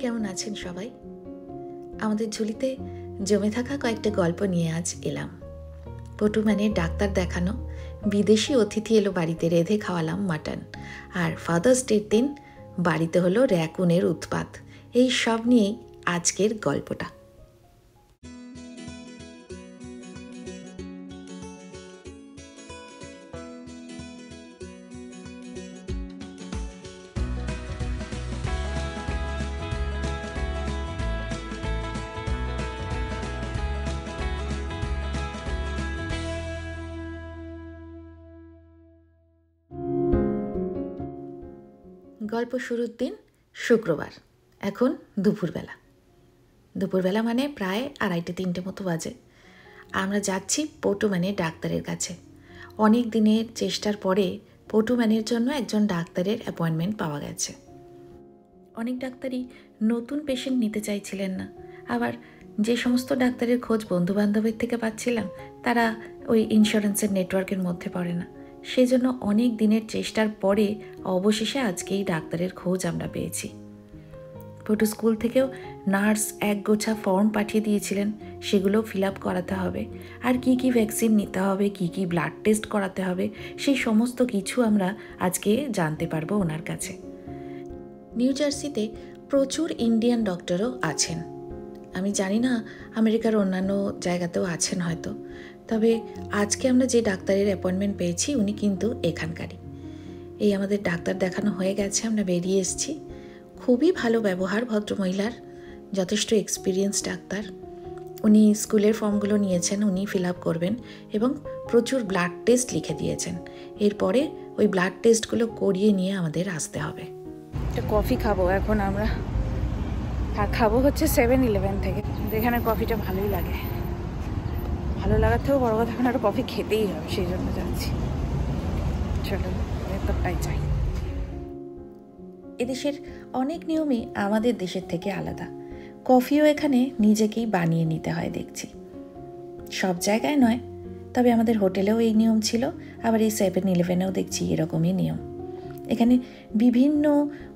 কেমন আছেন সবাই? আমাদের ঝুলিতে জমে থাকা কয়েকটা গল্প নিয়ে আজ এলাম। পটু মানে ডাক্তার দেখানো, বিদেশি অতিথি এলো বাড়িতে, রেঁধে খাওয়ালাম মাটন, আর ফাদার্স ডের দিন বাড়িতে হলো র্যাকুনের উৎপাত। এই সব নিয়েই আজকের গল্পটা। গল্প শুরুর দিন শুক্রবার, এখন দুপুরবেলা মানে প্রায় 2:30-3টে মতো বাজে। আমরা যাচ্ছি পটু মানে ডাক্তারের কাছে। অনেক দিনের চেষ্টার পরে পটু ম্যানের জন্য একজন ডাক্তারের অ্যাপয়েন্টমেন্ট পাওয়া গেছে। অনেক ডাক্তারই নতুন পেশেন্ট নিতে চাইছিলেন না, আবার যে সমস্ত ডাক্তারের খোঁজ বন্ধুবান্ধবের থেকে পাচ্ছিলাম তারা ওই ইন্স্যুরেন্সের নেটওয়ার্কের মধ্যে পড়ে না। সেই জন্য অনেক দিনের চেষ্টার পরে অবশেষে আজকেই ডাক্তারের খোঁজ আমরা পেয়েছি। পটু স্কুল থেকেও নার্স এক গোছা ফর্ম পাঠিয়ে দিয়েছিলেন, সেগুলো ফিল আপ করাতে হবে, আর কি কি ভ্যাকসিন নিতে হবে, কি কি ব্লাড টেস্ট করাতে হবে, সেই সমস্ত কিছু আমরা আজকে জানতে পারবো ওনার কাছে। নিউ জার্সিতে প্রচুর ইন্ডিয়ান ডক্টরও আছেন। আমি জানি না আমেরিকার অন্যান্য জায়গাতেও আছেন হয়তো, তবে আজকে আমরা যে ডাক্তারের অ্যাপয়েন্টমেন্ট পেয়েছি উনি কিন্তু এখানকারই। এই আমাদের ডাক্তার দেখানো হয়ে গেছে, আমরা বেরিয়ে এসেছি। খুবই ভালো ব্যবহার ভদ্রমহিলার, যথেষ্ট এক্সপিরিয়েন্স ডাক্তার। উনি স্কুলের ফর্মগুলো নিয়েছেন, উনি ফিল আপ করবেন এবং প্রচুর ব্লাড টেস্ট লিখে দিয়েছেন। এরপরে ওই ব্লাড টেস্টগুলো করিয়ে নিয়ে আমাদের আসতে হবে। একটা কফি খাবো এখন আমরা, আর খাবো হচ্ছে 7-Eleven থেকে। এখানে কফিটা ভালোই লাগে, ভালো লাগার থেকেও বড় কথা এখন একটা কফি খেতেই হবে, সেই জন্য যাচ্ছি। চলো ভেতরটাই চাই। এদেশের অনেক নিয়মই আমাদের দেশের থেকে আলাদা। কফিও এখানে নিজেকেই বানিয়ে নিতে হয় দেখছি। সব জায়গায় নয়, তবে আমাদের হোটেলেও এই নিয়ম ছিল, আবার এই 7-Eleven-এও দেখছি এরকমই নিয়ম। এখানে বিভিন্ন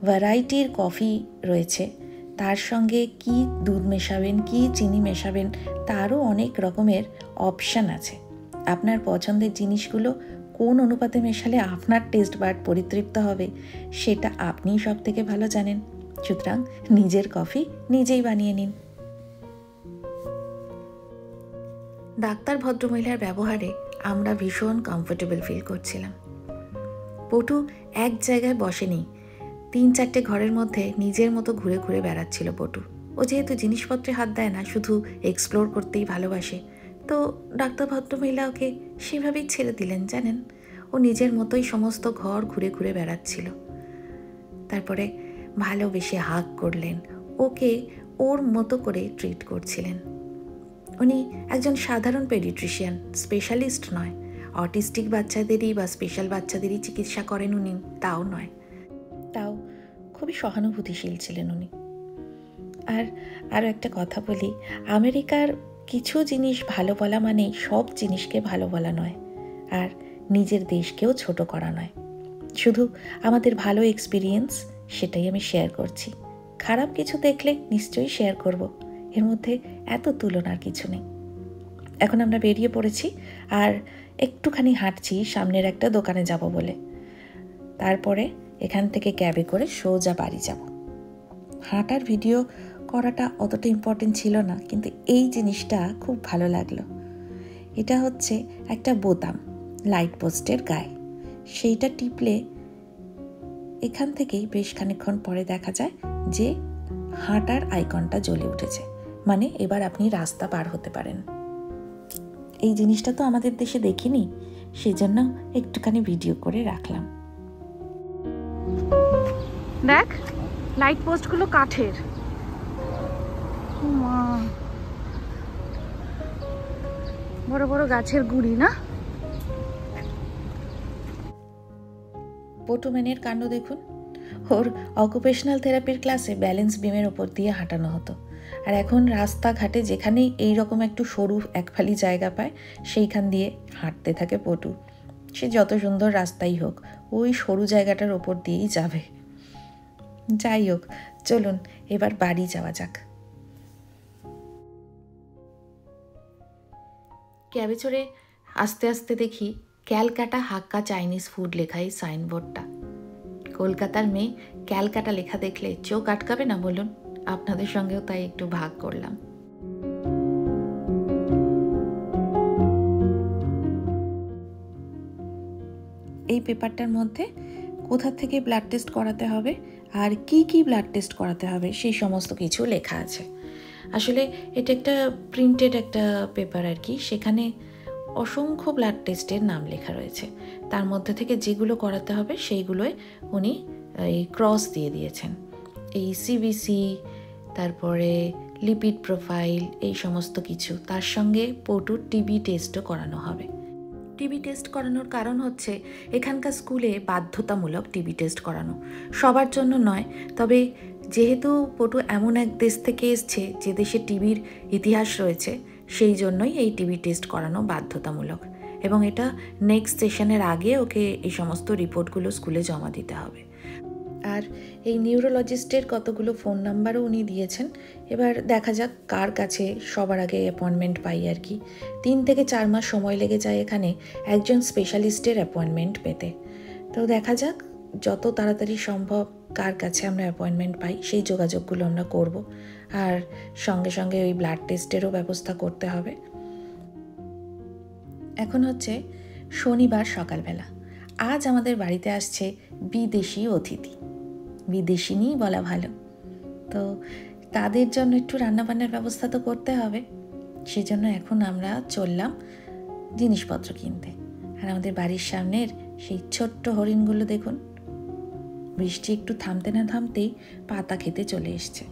ভ্যারাইটির কফি রয়েছে, তার সঙ্গে কি দুধ মেশাবেন, কি চিনি মেশাবেন, তারও অনেক রকমের অপশান আছে। আপনার পছন্দের জিনিসগুলো কোন অনুপাতে মেশালে আপনার টেস্ট বাড পরিতৃপ্ত হবে সেটা আপনিই সব থেকে ভালো জানেন। সুতরাং নিজের কফি নিজেই বানিয়ে নিন। ডাক্তার ভদ্রমহিলার ব্যবহারে আমরা ভীষণ কমফোর্টেবল ফিল করছিলাম। পটু এক জায়গায় বসেনি, 3-4টে ঘরের মধ্যে নিজের মতো ঘুরে ঘুরে বেড়াচ্ছিল পটু। ও যেহেতু জিনিসপত্রে হাত দেয় না, শুধু এক্সপ্লোর করতেই ভালোবাসে, তো ডাক্তার ভদ্রমহিলা ওকে সেভাবেই ছেড়ে দিলেন। জানেন, ও নিজের মতোই সমস্ত ঘর ঘুরে ঘুরে বেড়াচ্ছিল। তারপরে ভালোবেসে হাগ করলেন, ওকে ওর মতো করে ট্রিট করছিলেন। উনি একজন সাধারণ পেডিট্রিশিয়ান, স্পেশালিস্ট নয়। অটিস্টিক বাচ্চাদেরই বা স্পেশাল বাচ্চাদেরই চিকিৎসা করেন উনি, তাও নয়। তাও খুবই সহানুভূতিশীল ছিলেন উনি। আরও একটা কথা বলি, আমেরিকার কিছু জিনিস ভালো বলা মানেই সব জিনিসকে ভালো বলা নয়, আর নিজের দেশকেও ছোট করা নয়। শুধু আমাদের ভালো এক্সপিরিয়েন্স, সেটাই আমি শেয়ার করছি। খারাপ কিছু দেখলে নিশ্চয়ই শেয়ার করব, এর মধ্যে এত তুলনার কিছু নেই। এখন আমরা বেরিয়ে পড়েছি আর একটুখানি হাঁটছি সামনের একটা দোকানে যাব বলে। তারপরে এখান থেকে ক্যাবে করে সোজা বাড়ি যাব। হাঁটার ভিডিও করাটা অতটা ইম্পর্টেন্ট ছিল না, কিন্তু এই জিনিসটা খুব ভালো লাগলো। এটা হচ্ছে একটা বোতাম লাইট পোস্টের গায়ে, সেইটা টিপলে এখান থেকেই বেশ খানিকক্ষণ পরে দেখা যায় যে হাঁটার আইকনটা জ্বলে উঠেছে, মানে এবার আপনি রাস্তা পার হতে পারেন। এই জিনিসটা তো আমাদের দেশে দেখিনি, সেজন্য একটুখানি ভিডিও করে রাখলাম। দেখ, লাইট পোস্টগুলো কাঠের, বড় বড় গাছের গুড়ি না। পটু ম্যানের কাণ্ড দেখুন। ওর অকুপেশনাল থেরাপির ক্লাসে ব্যালেন্স বিমের ওপর দিয়ে হাঁটানো হতো, আর এখন রাস্তাঘাটে যেখানেই এইরকম একটু সরু একফালি জায়গা পায় সেইখান দিয়ে হাঁটতে থাকে পটু। সে যত সুন্দর রাস্তাই হোক, ওই সরু জায়গাটার ওপর দিয়েই যাবে। যাই হোক, চলুন এবার বাড়ি যাওয়া যাক। ক্যাবে চড়ে আস্তে আস্তে দেখি ক্যালকাটা হাক্কা চাইনিজ ফুড লেখা এই সাইনবোর্ডটা। কলকাতার মেয়ে ক্যালকাটা লেখা দেখলে চোখ আটকাবে না বলুন? আপনাদের সঙ্গেও তাই একটু ভাগ করলাম। এই পেপারটার মধ্যে কোথা থেকে ব্লাড টেস্ট করাতে হবে আর কি কি ব্লাড টেস্ট করাতে হবে সেই সমস্ত কিছু লেখা আছে। আসলে এটা একটা প্রিন্টেড একটা পেপার আর কি, সেখানে অসংখ্য ব্লাড টেস্টের নাম লেখা রয়েছে। তার মধ্যে থেকে যেগুলো করাতে হবে সেইগুলোই উনি এই ক্রস দিয়ে দিয়েছেন। এই সিবিসি, তারপরে লিপিড প্রোফাইল, এই সমস্ত কিছু। তার সঙ্গে পটুর টিবি টেস্টও করানো হবে। টিবি টেস্ট করানোর কারণ হচ্ছে এখানকার স্কুলে বাধ্যতামূলক টিবি টেস্ট করানো, সবার জন্য নয়। তবে যেহেতু পটু এমন এক দেশ থেকে এসছে যে দেশে টিবির ইতিহাস রয়েছে, সেই জন্যই এই টিবি টেস্ট করানো বাধ্যতামূলক। এবং এটা নেক্সট সেশনের আগে ওকে এই সমস্ত রিপোর্টগুলো স্কুলে জমা দিতে হবে। আর এই নিউরোলজিস্টের কতগুলো ফোন নাম্বারও উনি দিয়েছেন। এবার দেখা যাক কার কাছে সবার আগে অ্যাপয়েন্টমেন্ট পাই আর কি। 3 থেকে 4 মাস সময় লেগে যায় এখানে একজন স্পেশালিস্টের অ্যাপয়েন্টমেন্ট পেতে। তো দেখা যাক যত তাড়াতাড়ি সম্ভব কার কাছে আমরা অ্যাপয়েন্টমেন্ট পাই সেই যোগাযোগগুলো আমরা করব। আর সঙ্গে সঙ্গে ওই ব্লাড টেস্টেরও ব্যবস্থা করতে হবে। এখন হচ্ছে শনিবার সকালবেলা। আজ আমাদের বাড়িতে আসছে বিদেশি অতিথি, বিদেশিনী বলা ভালো। তো তাদের জন্য একটু রান্নাবান্নার ব্যবস্থা তো করতে হবে। সেজন্য এখন আমরা চললাম জিনিসপত্র কিনতে। আর আমাদের বাড়ির সামনের সেই ছোট্ট হরিণগুলো দেখুন, বৃষ্টি একটু থামতে না থামতেই পাতা খেতে চলে এসছে।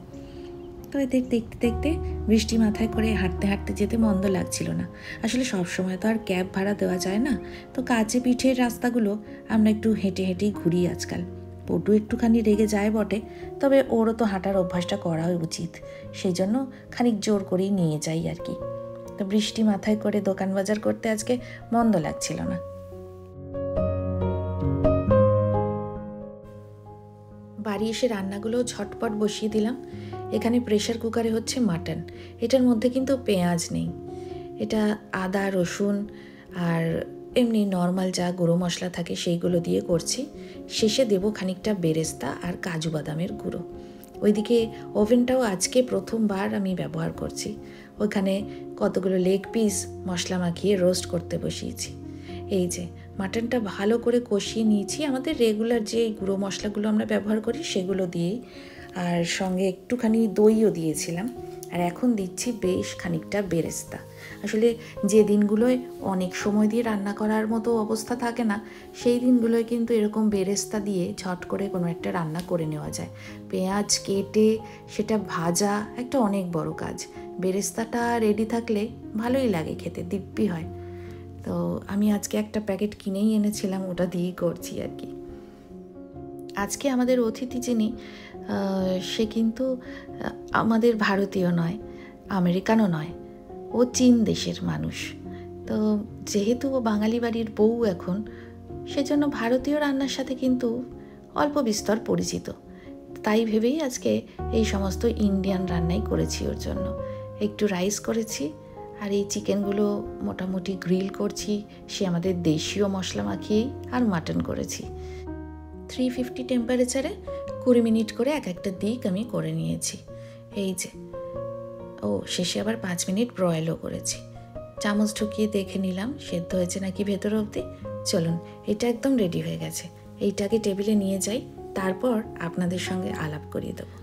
তো এদের দেখতে দেখতে বৃষ্টি মাথায় করে হাঁটতে হাঁটতে যেতে মন্দ লাগছিল না। আসলে সবসময় তো আর ক্যাব ভাড়া দেওয়া যায় না, তো কাছে পিঠের রাস্তাগুলো আমরা একটু হেঁটে হেঁটেই ঘুরি আজকাল। পটু একটুখানি রেগে যায় বটে, তবে ওরও তো হাঁটার অভ্যাসটা করা উচিত, সেই জন্য খানিক জোর করেই নিয়ে যাই আর কি। তো বৃষ্টি মাথায় করে দোকান বাজার করতে আজকে মন্দ লাগছিল না। বাড়ি এসে রান্নাগুলো ঝটপট বসিয়ে দিলাম। এখানে প্রেশার কুকারে হচ্ছে মাটন। এটার মধ্যে কিন্তু পেঁয়াজ নেই, এটা আদা রসুন আর এমনি নর্মাল যা গুঁড়ো মশলা থাকে সেইগুলো দিয়ে করছি। শেষে দেবো খানিকটা বেরেস্তা আর কাজু বাদামের গুঁড়ো। ওইদিকে ওভেনটাও আজকে প্রথমবার আমি ব্যবহার করছি। ওইখানে কতগুলো লেগ পিস মশলা মাখিয়ে রোস্ট করতে বসিয়েছি। এই যে মাটনটা ভালো করে কষিয়ে নিয়েছি, আমাদের রেগুলার যে গুঁড়ো মশলাগুলো আমরা ব্যবহার করি সেগুলো দিয়েই, আর সঙ্গে একটুখানি দইও দিয়েছিলাম। আর এখন দিচ্ছি বেশ খানিকটা বেরেস্তা। আসলে যে দিনগুলোয় অনেক সময় দিয়ে রান্না করার মতো অবস্থা থাকে না, সেই দিনগুলোয় কিন্তু এরকম বেরেস্তা দিয়ে ঝট করে কোনো একটা রান্না করে নেওয়া যায়। পেঁয়াজ কেটে সেটা ভাজা একটা অনেক বড় কাজ। বেরেস্তাটা রেডি থাকলে ভালোই লাগে খেতে, দিব্যি হয়। তো আমি আজকে একটা প্যাকেট কিনেই এনেছিলাম, ওটা দিয়েই করছি আর কি। আজকে আমাদের অতিথি যিনি, সে কিন্তু আমাদের ভারতীয় নয়, আমেরিকানও নয়, ও চীন দেশের মানুষ। তো যেহেতু ও বাঙালি বাড়ির বউ এখন, সেজন্য ভারতীয় রান্নার সাথে কিন্তু অল্প বিস্তর পরিচিত। তাই ভেবেই আজকে এই সমস্ত ইন্ডিয়ান রান্নাই করেছি ওর জন্য। একটু রাইস করেছি আর এই চিকেনগুলো মোটামুটি গ্রিল করছি, সে আমাদের দেশীয় মশলা মাখিয়েই, আর মাটন করেছি 350 টেম্পারেচারে 20 মিনিট করে এক একটা দিক আমি করে নিয়েছি। এই যে শেষে আবার 5 মিনিট ব্রয়েলও করেছি। চামচ ঢুকিয়ে দেখে নিলাম সেদ্ধ হয়েছে নাকি ভেতর অবধি। চলুন, এটা একদম রেডি হয়ে গেছে, এইটাকে টেবিলে নিয়ে যাই, তারপর আপনাদের সঙ্গে আলাপ করিয়ে দেবো।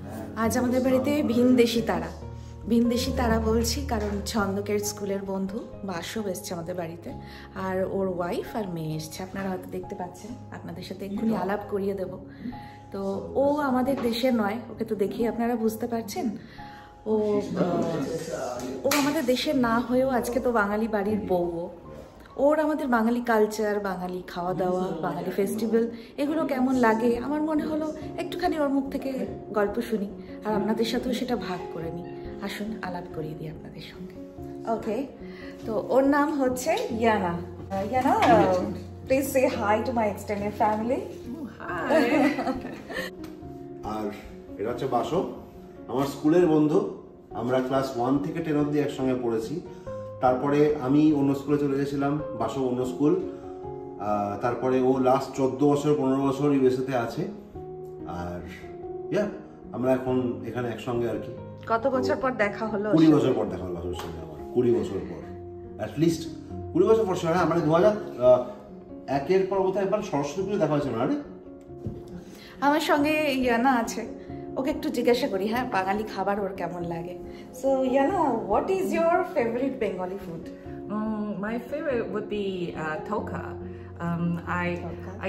আজ আমাদের বাড়িতে ভিনদেশি তারা বলছি কারণ ছন্দকের স্কুলের বন্ধু বাসব এসছে আমাদের বাড়িতে, আর ওর ওয়াইফ আর মেয়ে এসছে। আপনারা হয়তো দেখতে পাচ্ছেন, আপনাদের সাথে এক্ষুনি আলাপ করিয়ে দেব। তো ও আমাদের দেশের নয়, ওকে তো দেখেই আপনারা বুঝতে পারছেন। ও আমাদের দেশের না হয়েও আজকে তো বাঙালি বাড়ির বউ। ওর আমাদের বাঙালি কালচার, বাঙালি খাওয়া দাওয়া, বাঙালি ফেস্টিভ্যাল এগুলো কেমন লাগে, আমার মনে হলো একটুখানি ওর মুখ থেকে গল্প শুনি আর আপনাদের সাথেও সেটা ভাগ করে নিই। আসুন আলাপ করিয়ে দিই আপনাদের সঙ্গে। ওকে, তো ওর নাম হচ্ছে Yana. Yana, please say hi to my extended family. Hi. আর এটা হচ্ছে বাসো, আমার স্কুলের বন্ধু। আমরা ক্লাস 1 থেকে 10 অবধি একসঙ্গে পড়েছি। তারপরে আমি অন্য স্কুলে চলে গেছিলাম, বাসো অন্য স্কুল। তারপরে ও লাস্ট 14 বছর 15 বছর ইউএসএতে আছে। আর আমরা এখন এখানে একসঙ্গে আর কি। কত বছর পর দেখা হলো? 20 বছর পর দেখা হলো বাসোর সঙ্গে আমার। 20 বছর পর, অ্যাটলিস্ট 20 বছর পর। হ্যাঁ, মানে 2001 পর বোধহয় একবার সরস্বতী পুজো দেখা হয়েছিল না রে? আমার সঙ্গে ইয়ানা আছে, ওকে একটু জিজ্ঞাসা করি হ্যাঁ বাঙালি খাবার ওর কেমন লাগে। So Iyana, what is your favourite Bengali food? My favorite would be Toka.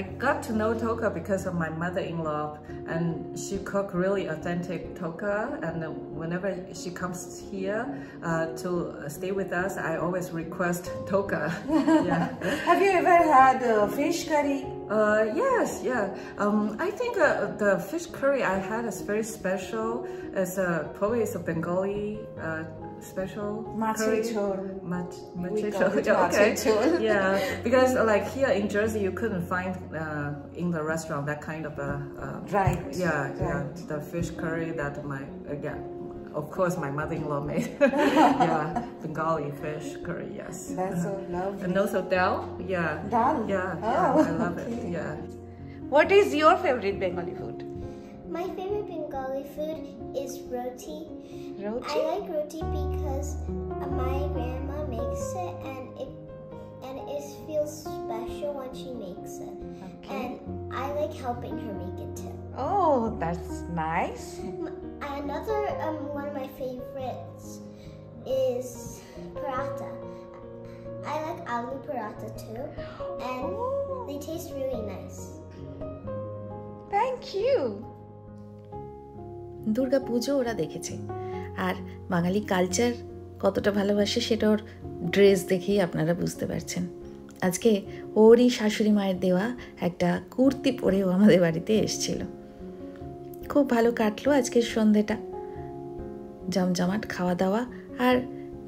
I got to know Toka because of my mother-in-law, and she cooked really authentic Toka. And whenever she comes here to stay with us, I always request Toka. Yeah. Have you ever had fish curry? Yes, yeah. I think the fish curry I had is very special. It's probably it's a Bengali special curry. Okay. Yeah, because like here in Jersey, you couldn't find in the restaurant that kind of a Right. Yeah. The fish curry that of course my mother-in-law made. Yeah, Bengali fish curry. Yes. That's so lovely. And also dal. Yeah. Dal? Yeah. Oh, I love it. okay. Yeah. What is your favorite Bengali food? My favorite Bengali food is roti. Roti? I like roti because my grandma makes it and it feels special when she makes it. Okay. And I like helping her make it too. Oh, that's nice. Another one of my favorites is paratha. I like aloo paratha too, and they taste really nice. Thank you. Durga পুজো ওরা দেখেছে, আর বাঙালি culture কতটা ভালোবাসে সেটা ওর dress দেখেই আপনারা বুঝতে পারছেন। আজকে ওরই শাশুড়ি মায়ের দেওয়া একটা কুর্তি পরেও আমাদের বাড়িতে এসেছিল। খুব ভালো কাটলো আজকের সন্ধেটা, জমজমাট খাওয়া দাওয়া আর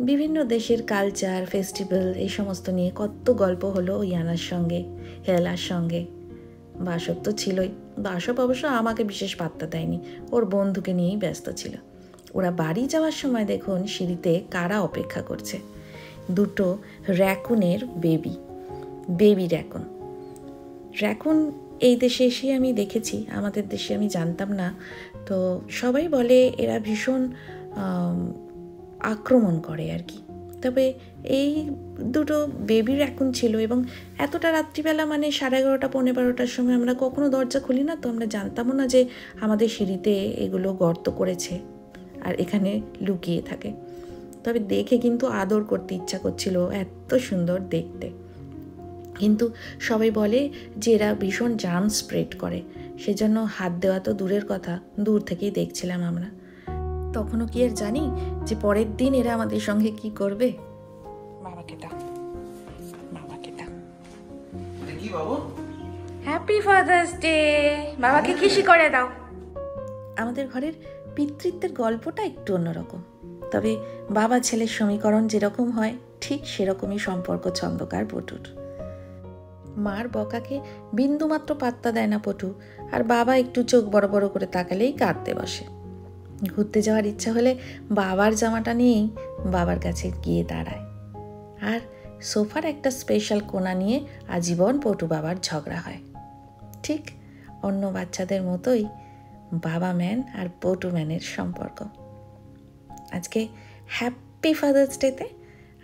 বিভিন্ন দেশের কালচার, ফেস্টিভ্যাল এই সমস্ত নিয়ে কত গল্প হলো ইয়ানার সঙ্গে, হেলার সঙ্গে। বাসব তো ছিলই। বাসব অবশ্য আমাকে বিশেষ পাত্তা দেয়নি, ওর বন্ধুকে নিয়েই ব্যস্ত ছিল। ওরা বাড়ি যাওয়ার সময় দেখুন সিঁড়িতে কারা অপেক্ষা করছে, দুটো র্যাকুনের বেবি র্যাকুন এই দেশে এসে আমি দেখেছি, আমাদের দেশে আমি জানতাম না। তো সবাই বলে এরা ভীষণ আক্রমণ করে আর কি। তবে এই দুটো বেবি র্যাকুন ছিল এবং এতটা রাত্রিবেলা মানে 11:30 পৌনে 12টার সময় আমরা কখনো দরজা খুলি না, তো আমরা জানতামও না যে আমাদের সিঁড়িতে এগুলো গর্ত করেছে আর এখানে লুকিয়ে থাকে। তবে দেখে কিন্তু আদর করতে ইচ্ছা করছিল, এত সুন্দর দেখতে। কিন্তু সবাই বলে যে এরা ভীষণ জার্ম স্প্রেড করে, সেজন্য হাত দেওয়া তো দূরের কথা, দূর থেকেই দেখছিলাম আমরা। তখনও কি আর জানি যে পরের দিন এরা আমাদের সঙ্গে কি করবে। বাবাকে দাও। কি বাবু? Happy father's day. বাবাকে কিসি করে দাও। আমাদের ঘরের পিতৃত্বের গল্পটা একটু অন্যরকম, তবে বাবা ছেলের সমীকরণ যেরকম হয় ঠিক সেরকমই সম্পর্ক ছন্দকার পটুর। মার বকাকে বিন্দুমাত্র পাত্তা দেয় না পটু, আর বাবা একটু চোখ বড় বড় করে তাকালেই কাঁদতে বসে। ঘুরতে যাওয়ার ইচ্ছা হলে বাবার জামাটা নিয়েই বাবার কাছে গিয়ে দাঁড়ায়। আর সোফার একটা স্পেশাল কোণা নিয়ে আজীবন পটু বাবার ঝগড়া হয়। ঠিক অন্য বাচ্চাদের মতোই বাবা ম্যান আর পটু ম্যানের সম্পর্ক। আজকে হ্যাপি ফাদার্স ডেতে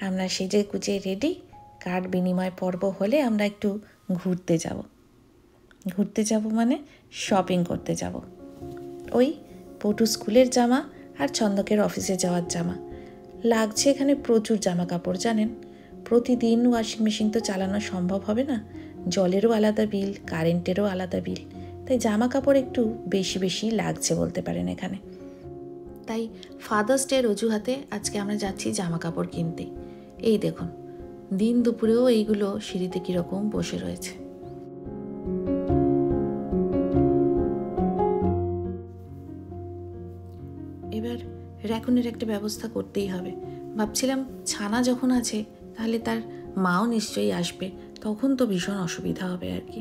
আমরা সেজে গুজে রেডি। কার্ড বিনিময় পর্ব হলে আমরা একটু ঘুরতে যাব মানে শপিং করতে যাব। ওই পটু স্কুলের জামা আর ছন্দকের অফিসে যাওয়ার জামা লাগছে। এখানে প্রচুর জামা কাপড়, জানেন। প্রতিদিন ওয়াশিং মেশিন তো চালানো সম্ভব হবে না, জলেরও আলাদা বিল, কারেন্টেরও আলাদা বিল, তাই জামা কাপড় একটু বেশি লাগছে বলতে পারেন এখানে। তাই ফাদার্স ডের অজুহাতে আজকে আমরা যাচ্ছি জামা কাপড় কিনতে। এই দেখুন দিন দুপুরেও এইগুলো সিঁড়িতে কীরকম বসে রয়েছে। এবার র্যাকুনের একটা ব্যবস্থা করতেই হবে। ভাবছিলাম ছানা যখন আছে তাহলে তার মাও নিশ্চয়ই আসবে, তখন তো ভীষণ অসুবিধা হবে আর কি।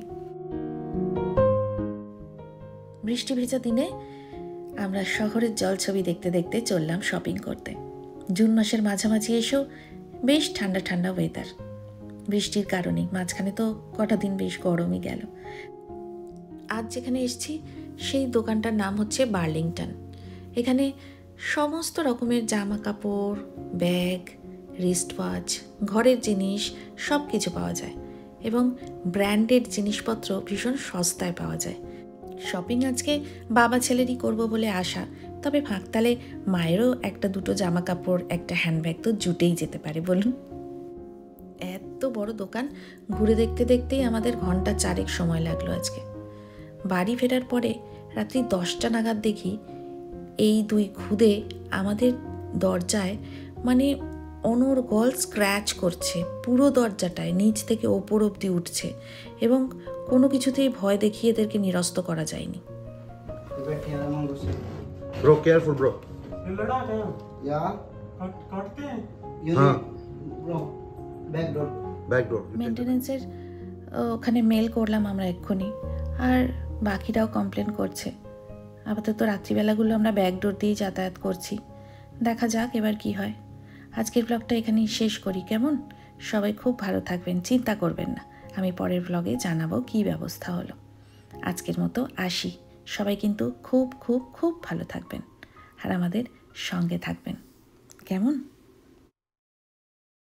বৃষ্টি ভেজা দিনে আমরা শহরের জলছবি দেখতে দেখতে চললাম শপিং করতে। জুন মাসের মাঝামাঝি এসেও বেশ ঠান্ডা ঠান্ডা ওয়েদার, বৃষ্টির কারণে মাঝখানে তো কটা দিন বেশ গরমই গেল। আজ যেখানে এসেছি সেই দোকানটার নাম হচ্ছে বার্লিংটন। এখানে সমস্ত রকমের জামা কাপড়, ব্যাগ, রিস্ট ওয়াচ, ঘরের জিনিস সব কিছু পাওয়া যায় এবং ব্র্যান্ডেড জিনিসপত্র ভীষণ সস্তায় পাওয়া যায়। শপিং আজকে বাবা ছেলেরই করব বলে আশা, তবে ফাঁকতালে মায়েরও একটা দুটো জামা কাপড়, একটা হ্যান্ডব্যাগ তো জুটেই যেতে পারে বলুন। এত বড় দোকান ঘুরে দেখতে দেখতেই আমাদের ঘন্টা 4 সময় লাগলো আজকে। বাড়ি ফেরার পরে রাত্রি 10টা নাগাদ দেখি এই 2 খুদে আমাদের দরজায় মানে অনর্গল স্ক্র্যাচ করছে, পুরো দরজাটায় নিচ থেকে ওপর অবধি উঠছে এবং কোনো কিছুতেই ভয় দেখিয়ে এদেরকে নিরস্ত করা যায়নি। Bro, careful bro. Yeah. काटते हैं हाँ. Bro, back door. মেনটেন্যান্সের ওখানে মেল করলাম আমরা এক্ষুনি, আর বাকিরাও কমপ্লেন করছে। আপাতত রাত্রিবেলাগুলো আমরা ব্যাকডোর দিয়েই যাতায়াত করছি, দেখা যাক এবার কি হয়। আজকের ব্লগটা এখানেই শেষ করি, কেমন? সবাই খুব ভালো থাকবেন, চিন্তা করবেন না, আমি পরের ব্লগে জানাবো কী ব্যবস্থা হলো। আজকের মতো আসি, সবাই কিন্তু খুব খুব খুব ভালো থাকবেন আর আমাদের সঙ্গে থাকবেন, কেমন?